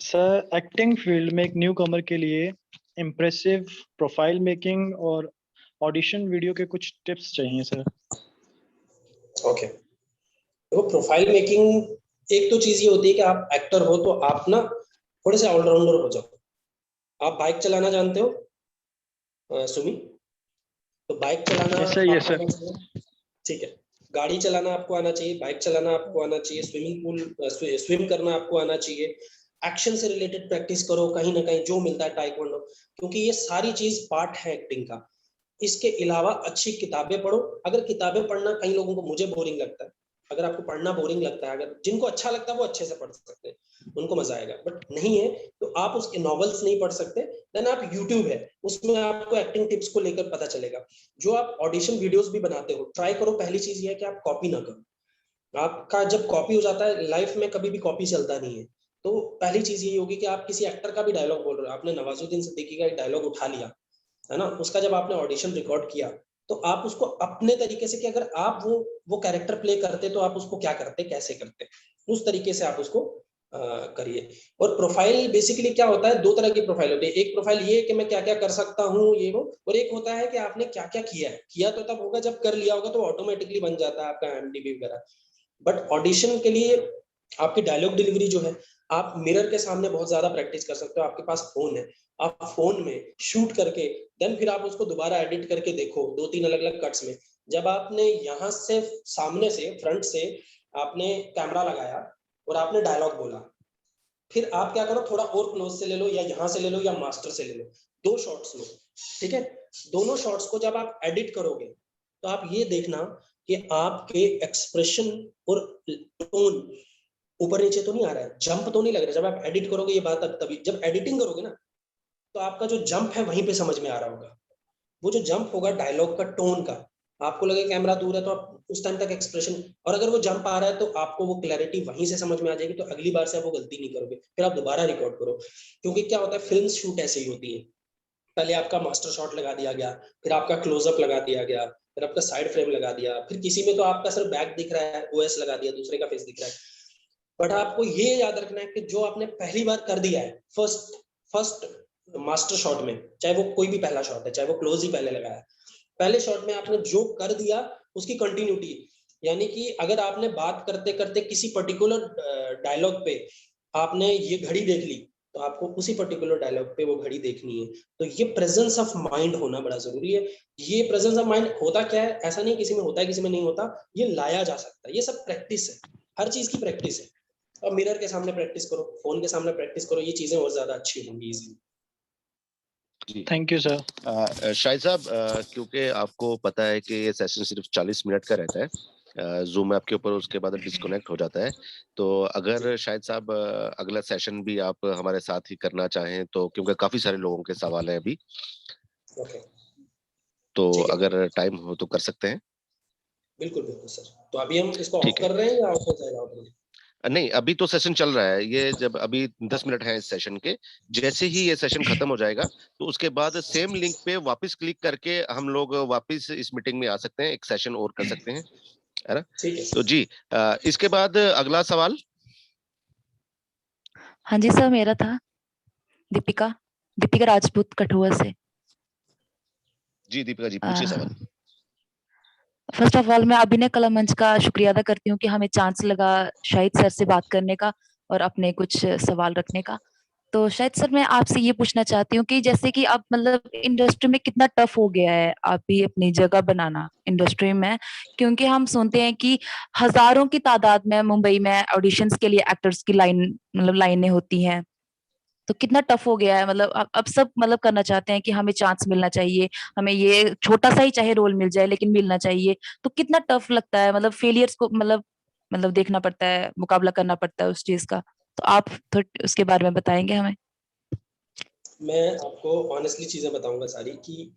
सर, एक्टिंग फील्ड में एक न्यू कमर के लिए इम्प्रेसिव प्रोफाइल मेकिंग और ऑडिशन वीडियो के कुछ टिप्स चाहिए सर। ओके, तो प्रोफाइल मेकिंग, एक तो चीज ये होती है कि आप एक्टर हो तो आप ना थोड़े से ऑलराउंडर हो जाओ। आप बाइक चलाना जानते हो सुमी? तो बाइक चलाना यस सर। ठीक है, गाड़ी चलाना आपको आना चाहिए, बाइक चलाना आपको आना चाहिए, स्विमिंग पूल स्विम करना आपको आना चाहिए, एक्शन से रिलेटेड प्रैक्टिस करो कहीं ना कहीं जो मिलता है टाइक्वांडो, क्योंकि ये सारी चीज पार्ट है एक्टिंग का। इसके अलावा अच्छी किताबें पढ़ो। अगर किताबें पढ़ना कई लोगों को, मुझे बोरिंग लगता है, अगर आपको पढ़ना बोरिंग लगता है, अगर जिनको अच्छा लगता है वो अच्छे से पढ़ सकते हैं, उनको मजा आएगा, बट नहीं है तो आप उसके नॉवेल्स नहीं पढ़ सकते, देन आप यूट्यूब है, उसमें आपको एक्टिंग टिप्स को लेकर पता चलेगा। जो आप ऑडिशन वीडियोस भी बनाते हो, ट्राई करो, पहली चीज ये है कि आप कॉपी ना करो। आपका जब कॉपी हो जाता है, लाइफ में कभी भी कॉपी चलता नहीं है। तो पहली चीज ये होगी कि आप किसी एक्टर का भी डायलॉग बोल रहे हो, आपने नवाजुद्दीन सिद्दीकी का एक डायलॉग उठा लिया है ना, उसका जब आपने ऑडिशन रिकॉर्ड किया, तो आप उसको अपने तरीके से, कि अगर आप वो कैरेक्टर प्ले करते तो आप उसको क्या करते, कैसे करते, उस तरीके से आप उसको करिए। और प्रोफाइल बेसिकली क्या होता है, दो तरह की प्रोफाइल होती है। एक प्रोफाइल ये है कि मैं क्या क्या कर सकता हूँ ये वो, और एक होता है कि आपने क्या क्या किया है। किया तो तब होगा जब कर लिया होगा, तो ऑटोमेटिकली बन जाता है आपका IMDb वगैरह। बट ऑडिशन के लिए आपकी डायलॉग डिलीवरी जो है, आप मिरर के सामने बहुत ज्यादा प्रैक्टिस कर सकते हो। आपके पास फोन है, आप फोन में शूट करके देन फिर आप उसको दोबारा एडिट करके देखो 2-3 अलग अलग कट्स में। जब आपने यहाँ से सामने से फ्रंट से आपने कैमरा लगाया और आपने डायलॉग बोला, फिर आप क्या करो, थोड़ा और क्लोज से ले लो, या यहाँ से ले लो, या मास्टर से ले लो, 2 शॉट्स लो, ठीक है। दोनों शॉट्स को जब आप एडिट करोगे तो आप ये देखना कि आपके एक्सप्रेशन और टोन ऊपर नीचे तो नहीं आ रहा है, जंप तो नहीं लग रहा है। जब आप एडिट करोगे, ये बात तभी, जब एडिटिंग करोगे ना, तो आपका जो जंप है वहीं पे समझ में आ रहा होगा। वो जो जंप होगा डायलॉग का, टोन का, आपको लगे कैमरा दूर है तो आप उस टाइम तक एक्सप्रेशन, और अगर वो जंप आ रहा है तो आपको वो क्लैरिटी वहीं से समझ में आ जाएगी, तो अगली बार से आप वो गलती नहीं करोगे, फिर आप दोबारा रिकॉर्ड करो। क्योंकि क्या होता है, फिल्म शूट ऐसे ही होती है, पहले आपका मास्टर शॉट लगा दिया गया, फिर आपका क्लोजअप लगा दिया गया, फिर आपका साइड फ्रेम लगा दिया, फिर किसी में तो आपका सिर्फ बैक दिख रहा है, OS लगा दिया, दूसरे का फेस दिख रहा है। बट आपको ये याद रखना है कि जो आपने पहली बार कर दिया है, फर्स्ट मास्टर शॉट में, चाहे वो कोई भी पहला शॉट है, चाहे वो क्लोज ही पहले लगाया, पहले शॉट में आपने जो कर दिया उसकी कंटिन्यूटी, यानी कि अगर आपने बात करते करते किसी पर्टिकुलर डायलॉग पे आपने ये घड़ी देख ली, तो आपको उसी पर्टिकुलर डायलॉग पे वो घड़ी देखनी है। तो ये प्रेजेंस ऑफ माइंड होना बड़ा जरूरी है। ये प्रेजेंस ऑफ माइंड होता क्या है, ऐसा नहीं किसी में होता है किसी में नहीं होता, ये लाया जा सकता है। ये सब प्रैक्टिस है, हर चीज की प्रैक्टिस है। और मिरर के सामने प्रैक्टिस करो, फोन के सामने प्रैक्टिस करो, ये चीजें और ज्यादा अच्छी होंगी easily. Thank you sir. Shahid साहब, क्योंकि आपको पता है कि ये सेशन सिर्फ 40 मिनट का रहता है, जूम ऐप के ऊपर, उसके बाद डिस्कनेक्ट हो जाता है, तो अगर शाहिद साहब अगला सेशन भी आप हमारे साथ ही करना चाहें तो, क्योंकि काफी सारे लोगों के सवाल हैं अभी, तो अगर टाइम हो तो कर सकते हैं। बिल्कुल बिल्कुल सर। तो अभी हम इसको ऑफ कर रहे हैं या ऑफ हो जाएगा? नहीं, अभी तो सेशन चल रहा है, ये जब अभी 10 मिनट है इस सेशन के, जैसे ही ये सेशन खत्म हो जाएगा तो उसके बाद सेम लिंक पे वापस क्लिक करके हम लोग वापस इस मीटिंग में आ सकते हैं, एक सेशन और कर सकते हैं, है ना? तो जी, इसके बाद अगला सवाल। हाँ जी सर, मेरा था दीपिका दीपिका राजपूत कठुआ से। जी दीपिका जी, पूछिए सवाल। फर्स्ट ऑफ ऑल मैं अभिनय कला मंच का शुक्रिया अदा करती हूँ कि हमें चांस लगा शाहिद सर से बात करने का और अपने कुछ सवाल रखने का। तो शायद सर मैं आपसे ये पूछना चाहती हूँ कि जैसे कि आप मतलब इंडस्ट्री में कितना टफ हो गया है आप भी अपनी जगह बनाना इंडस्ट्री में, क्योंकि हम सुनते हैं कि हजारों की तादाद में मुंबई में ऑडिशंस के लिए एक्टर्स की लाइनें होती हैं। तो कितना टफ हो गया है, मतलब अब सब मतलब करना चाहते हैं कि हमें चांस मिलना चाहिए, हमें ये छोटा सा ही चाहे रोल मिल जाए लेकिन मिलना चाहिए। तो कितना टफ लगता है, मतलब फेलियर्स को मतलब देखना पड़ता है, मुकाबला करना पड़ता है उस चीज का। तो आप थोड़ा उसके बारे में बताएंगे हमें। मैं आपको ऑनेस्टली चीजें बताऊंगा सारी कि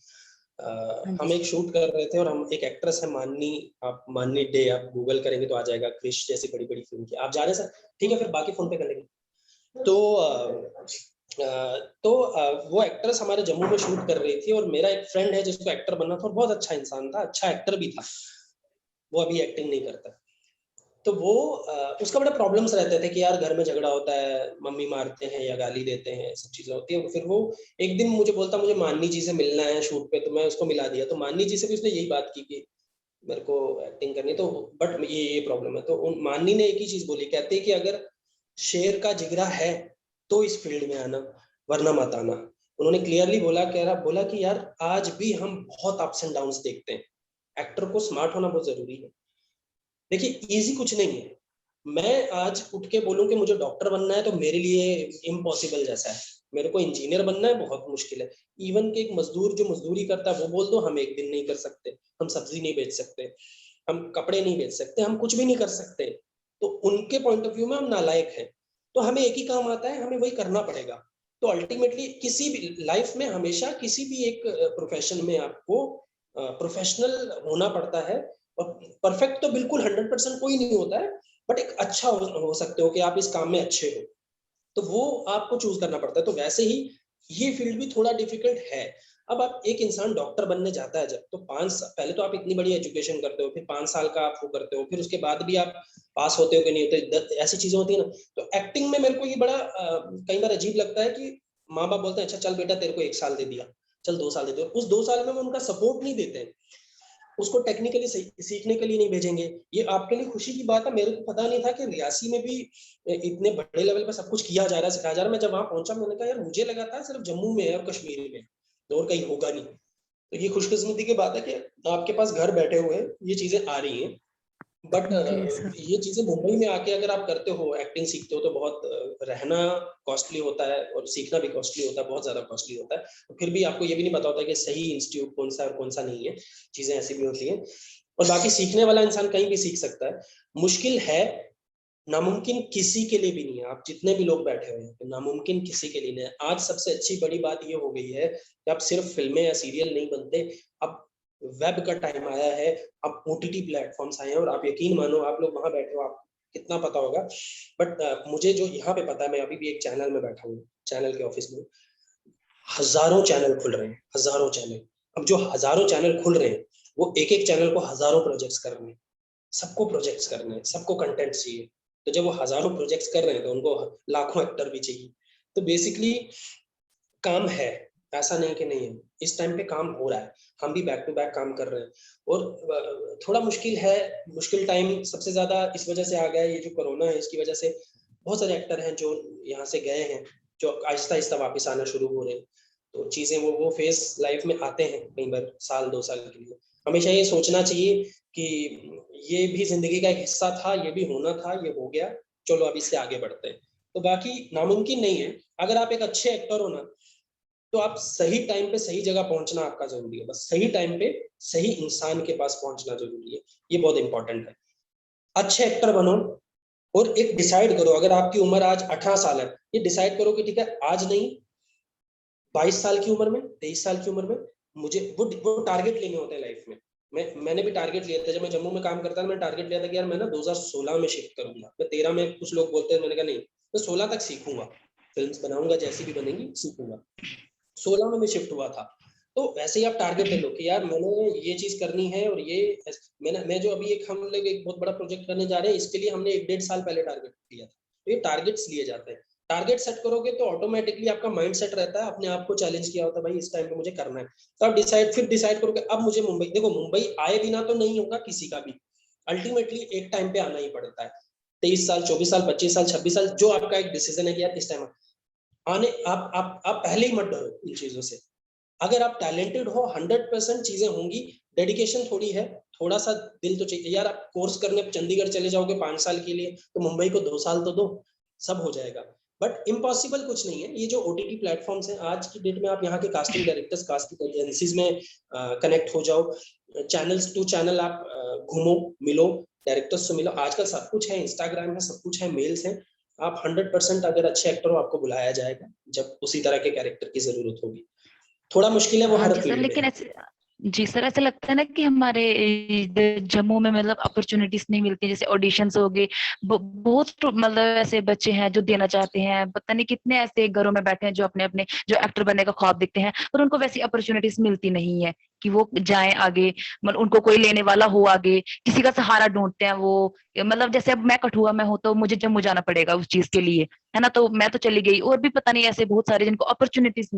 हाँ हम जी। एक शूट कर रहे थे और हम एक एक्ट्रेस है माननी, आप माननी डे आप गूगल करेंगे तो आ जाएगा, क्रिश जैसी बड़ी बड़ी फिल्म की। आप जा रहे हैं सर? ठीक है, फिर बाकी फोन पे कर लेंगे। तो वो एक्ट्रेस हमारे जम्मू में शूट कर रही थी और मेरा एक फ्रेंड है जिसको एक्टर बनना था और बहुत अच्छा इंसान था, अच्छा एक्टर भी था, वो अभी एक्टिंग नहीं करता। तो वो उसका बड़ा प्रॉब्लम्स रहते थे कि यार घर में झगड़ा होता है, मम्मी मारते हैं या गाली देते हैं, सब चीजें होती है। फिर वो एक दिन मुझे बोलता मुझे माननी जी से मिलना है शूट पे, तो मैं उसको मिला दिया। तो माननी जी से भी उसने यही बात की कि मेरे को एक्टिंग करनी, तो बट ये प्रॉब्लम है। तो माननी ने एक ही चीज बोली, कहते कि अगर शेर का जिगरा है तो इस फील्ड में आना, वरना मत आना। उन्होंने क्लियरली बोला कि यार आज भी हम बहुत अप्स एंड डाउन्स देखते हैं, एक्टर को स्मार्ट होना बहुत जरूरी है। देखिए इजी कुछ नहीं है, मैं आज उठ के बोलूं कि मुझे डॉक्टर बनना है तो मेरे लिए इम्पॉसिबल जैसा है, मेरे को इंजीनियर बनना है बहुत मुश्किल है। इवन के एक मजदूर जो मजदूरी करता है वो बोल दो हम एक दिन नहीं कर सकते, हम सब्जी नहीं बेच सकते, हम कपड़े नहीं बेच सकते, हम कुछ भी नहीं कर सकते, तो उनके पॉइंट ऑफ व्यू में हम नालायक हैं। तो हमें एक ही काम आता है, हमें वही करना पड़ेगा। तो अल्टीमेटली किसी भी लाइफ में हमेशा किसी भी एक प्रोफेशन में आपको प्रोफेशनल होना पड़ता है। और परफेक्ट तो बिल्कुल 100% कोई नहीं होता है, बट एक अच्छा हो सकते हो कि आप इस काम में अच्छे हो, तो वो आपको चूज करना पड़ता है। तो वैसे ही ये फील्ड भी थोड़ा डिफिकल्ट है। अब आप एक इंसान डॉक्टर बनने जाता है जब, तो पहले तो आप इतनी बड़ी एजुकेशन करते हो, फिर 5 साल का आप वो करते हो, फिर उसके बाद भी आप पास होते हो कि नहीं होते, ऐसी चीजें होती है ना। तो एक्टिंग में मेरे को ये बड़ा कई बार अजीब लगता है कि माँ बाप बोलते हैं अच्छा चल बेटा तेरे को 1 साल दे दिया, चल 2 साल दे दिया, उस 2 साल में वो उनका सपोर्ट नहीं देते हैं, उसको टेक्निकली सीखने के लिए नहीं भेजेंगे। ये आपके लिए खुशी की बात है, मेरे को पता नहीं था कि रियासी में भी इतने बड़े लेवल पे सब कुछ किया जा रहा है, सिखाया जा रहा है। मैं जब वहां पहुंचा मैंने कहा यार मुझे लगा था सिर्फ जम्मू में है और कश्मीर में, और कहीं होगा नहीं। तो ये खुशकिस्मती की बात है कि आपके पास घर बैठे हुए ये चीजें आ रही हैं। बट जी सर। ये चीजें मुंबई में आके अगर आप करते हो, एक्टिंग सीखते हो, तो बहुत रहना कॉस्टली होता है और सीखना भी कॉस्टली होता है, बहुत ज्यादा कॉस्टली होता है। तो फिर भी आपको ये भी नहीं पता होता कि सही इंस्टीट्यूट कौन सा और कौन सा नहीं है, चीजें ऐसी भी होती हैं। और बाकी सीखने वाला इंसान कहीं भी सीख सकता है, मुश्किल है, नामुमकिन किसी के लिए भी नहीं है। आप जितने भी लोग बैठे हुए हैं तो नामुमकिन किसी के लिए नहीं है। आज सबसे अच्छी बड़ी बात ये हो गई है कि अब सिर्फ फिल्में या सीरियल नहीं बनते, अब वेब का टाइम आया है, अब ओटीटी प्लेटफॉर्म्स आए हैं। और आप यकीन मानो, आप लोग वहां बैठे हो, आप कितना पता होगा, बट मुझे जो यहाँ पे पता है, मैं अभी भी एक चैनल में बैठा हूँ, चैनल के ऑफिस में हजारों चैनल खुल रहे हैं, हजारों चैनल। अब जो हजारों चैनल खुल रहे हैं वो एक एक चैनल को हजारों प्रोजेक्ट्स कर रहे हैं, सबको प्रोजेक्ट्स करने हैं, सबको कंटेंट चाहिए। तो जब वो हजारों प्रोजेक्ट्स कर रहे हैं तो उनको लाखों एक्टर भी चाहिए। तो बेसिकली काम है, ऐसा नहीं कि नहीं है, इस टाइम पे काम हो रहा है, हम भी बैक टू बैक काम कर रहे हैं। और थोड़ा मुश्किल है, मुश्किल टाइम सबसे ज्यादा इस वजह से आ गया है, ये जो कोरोना है इसकी वजह से बहुत सारे एक्टर हैं जो यहाँ से गए हैं, जो आहिस्ता आहिस्ता वापस आना शुरू हो रहे हैं। तो चीजें वो फेस लाइफ में आते हैं कई बार, साल 2 साल के लिए। हमेशा ये सोचना चाहिए कि ये भी जिंदगी का एक हिस्सा था, ये भी होना था, ये हो गया, चलो अब इससे आगे बढ़ते हैं। तो बाकी नामुमकिन नहीं है, अगर आप एक अच्छे एक्टर हो ना, तो आप सही टाइम पे सही जगह पहुंचना आपका जरूरी है, बस सही टाइम पे सही इंसान के पास पहुंचना जरूरी है, ये बहुत इंपॉर्टेंट है। अच्छे एक्टर बनो और एक डिसाइड करो, अगर आपकी उम्र आज 18 साल है, ये डिसाइड करो कि ठीक है आज नहीं, 22 साल की उम्र में, 23 साल की उम्र में मुझे वो टारगेट लेने होते हैं लाइफ में। मैंने भी टारगेट लिया था, जब मैं जम्मू में काम करता था, मैंने टारगेट लिया था कि यार मैं ना 2016 में शिफ्ट करूंगा। मैं 13 में, कुछ लोग बोलते हैं, मैंने कहा नहीं मैं 16 तक सीखूंगा, फिल्म्स बनाऊंगा जैसी भी बनेंगी सीखूंगा। 16 में मैं शिफ्ट हुआ था। तो वैसे ही आप टारगेट ले लो कि यार मैंने ये चीज करनी है, और ये मैं जो अभी हम लोग एक बहुत बड़ा प्रोजेक्ट करने जा रहे हैं, इसके लिए हमने 1-1.5 साल पहले टारगेट लिया था। तो ये टारगेट्स लिए जाते हैं, टारगेट सेट करोगे तो ऑटोमेटिकली आपका माइंड सेट रहता है, अपने आप को चैलेंज किया होता है भाई इस टाइम पे मुझे करना है, तो आप डिसाइड करोगे अब मुझे मुंबई, देखो मुंबई आए बिना तो नहीं होगा किसी का भी, अल्टीमेटली एक टाइम पे आना ही पड़ता है। 23 साल, 24 साल, 25 साल, 26 साल, जो आपका एक डिसीजन है कि यार इस टाइम आने, आप पहले ही मत डरो इन चीजों से। अगर आप टैलेंटेड हो 100% चीजें होंगी, डेडिकेशन थोड़ी है, थोड़ा सा दिल तो चाहिए यार। आप कोर्स करने चंडीगढ़ चले जाओगे 5 साल के लिए, तो मुंबई को 2 साल तो दो, सब हो जाएगा। बट इम्पॉसिबल कुछ नहीं है। ये जो ओटीटी प्लेटफॉर्म्स हैं आज की डेट में, आप यहाँ के कास्टिंग डायरेक्टर्स, कास्टिंग एजेंसीज में कनेक्ट हो जाओ, चैनल्स टू चैनल आप घूमो, मिलो, डायरेक्टर्स से मिलो, आजकल सब कुछ है, इंस्टाग्राम है, सब कुछ है, मेल्स हैं, आप 100% अगर अच्छे एक्टर हो आपको बुलाया जाएगा जब उसी तरह के कैरेक्टर की जरूरत होगी। थोड़ा मुश्किल है वो हाँ हर जी सर, फील्ड में लेकिन है। ऐसे जी सर, ऐसा लगता है ना कि हमारे जम्मू में मतलब अपॉर्चुनिटीज नहीं मिलती, जैसे ऑडिशंस हो गए, बहुत मतलब ऐसे बच्चे हैं जो देना चाहते हैं, पता नहीं कितने ऐसे घरों में बैठे हैं जो अपने अपने जो एक्टर बनने का ख्वाब देखते हैं, पर उनको वैसी अपॉर्चुनिटीज मिलती नहीं है कि वो जाएं आगे, मतलब उनको कोई लेने वाला हो आगे, किसी का सहारा ढूंढते हैं वो। मतलब जैसे अब मैं कठुआ में हूँ तो मुझे जम्मू जाना पड़ेगा उस चीज के लिए, है ना, तो मैं तो चली गई, और भी पता नहीं ऐसे बहुत सारे जिनको अपॉर्चुनिटीज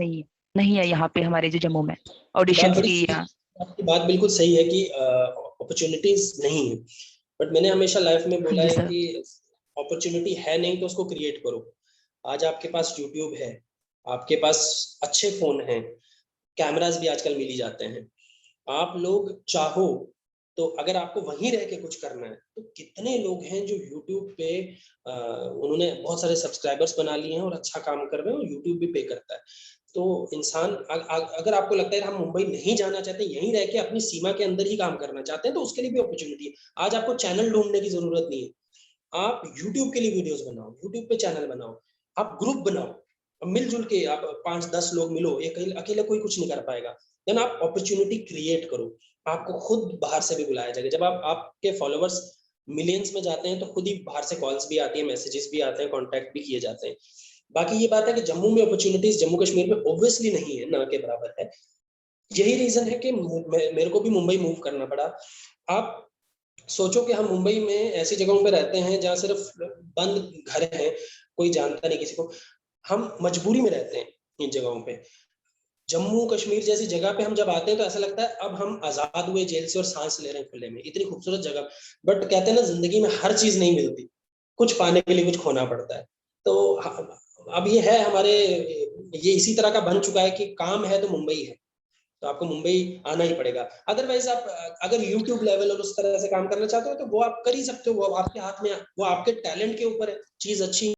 नहीं है यहाँ पे हमारे जो जम्मू में बात ऑडिशंस बड़ी की सही, या। आपकी बात बिल्कुल सही है कि अपॉर्चुनिटीज नहीं है, बट मैंने हमेशा लाइफ में बोला जी है सर। कि अपॉर्चुनिटी है नहीं तो उसको क्रिएट करो। आज आपके पास यूट्यूब है, आपके पास अच्छे फोन हैं, कैमरास भी आजकल मिल ही जाते हैं, आप लोग चाहो तो अगर आपको वहीं रह के कुछ करना है तो कितने लोग हैं जो यूट्यूब पे उन्होंने बहुत सारे सब्सक्राइबर्स बना लिए हैं और अच्छा काम कर रहे हैं और यूट्यूब भी पे करता है। तो इंसान अगर आपको लगता है हम मुंबई नहीं जाना चाहते, यहीं रह के अपनी सीमा के अंदर ही काम करना चाहते हैं, तो उसके लिए भी अपॉर्चुनिटी है। आज आपको चैनल ढूंढने की जरूरत नहीं है, आप यूट्यूब के लिए वीडियोस बनाओ, यूट्यूब पे चैनल बनाओ, आप ग्रुप बनाओ, मिलजुल के आप 5-10 लोग मिलो, एक अकेले कोई कुछ नहीं कर पाएगा। देन आप अपॉर्चुनिटी क्रिएट करो, आपको खुद बाहर से भी बुलाया जाएगा। जब आप आपके फॉलोअर्स मिलियंस में जाते हैं तो खुद ही बाहर से कॉल्स भी आती है, मैसेजेस भी आते हैं, कॉन्टैक्ट भी किए जाते हैं। बाकी ये बात है कि जम्मू में अपॉर्चुनिटीज जम्मू कश्मीर में ऑब्वियसली नहीं है, ना के बराबर है। यही रीजन है कि मेरे को भी मुंबई मूव करना पड़ा। आप सोचो कि हम मुंबई में ऐसी जगहों पे रहते हैं जहाँ सिर्फ बंद घर है, कोई जानता नहीं किसी को, हम मजबूरी में रहते हैं इन जगहों पे। जम्मू कश्मीर जैसी जगह पे हम जब आते हैं तो ऐसा लगता है अब हम आजाद हुए जेल से और सांस ले रहे हैं खुले में, इतनी खूबसूरत जगह। बट कहते हैं ना जिंदगी में हर चीज नहीं मिलती, कुछ पाने के लिए कुछ खोना पड़ता है। तो अब ये है हमारे, ये इसी तरह का बन चुका है कि काम है तो मुंबई है, तो आपको मुंबई आना ही पड़ेगा। अदरवाइज आप अगर यूट्यूब लेवल और उस तरह से काम करना चाहते हो तो वो आप कर ही सकते हो, वो आपके हाथ में, वो आपके टैलेंट के ऊपर है, चीज अच्छी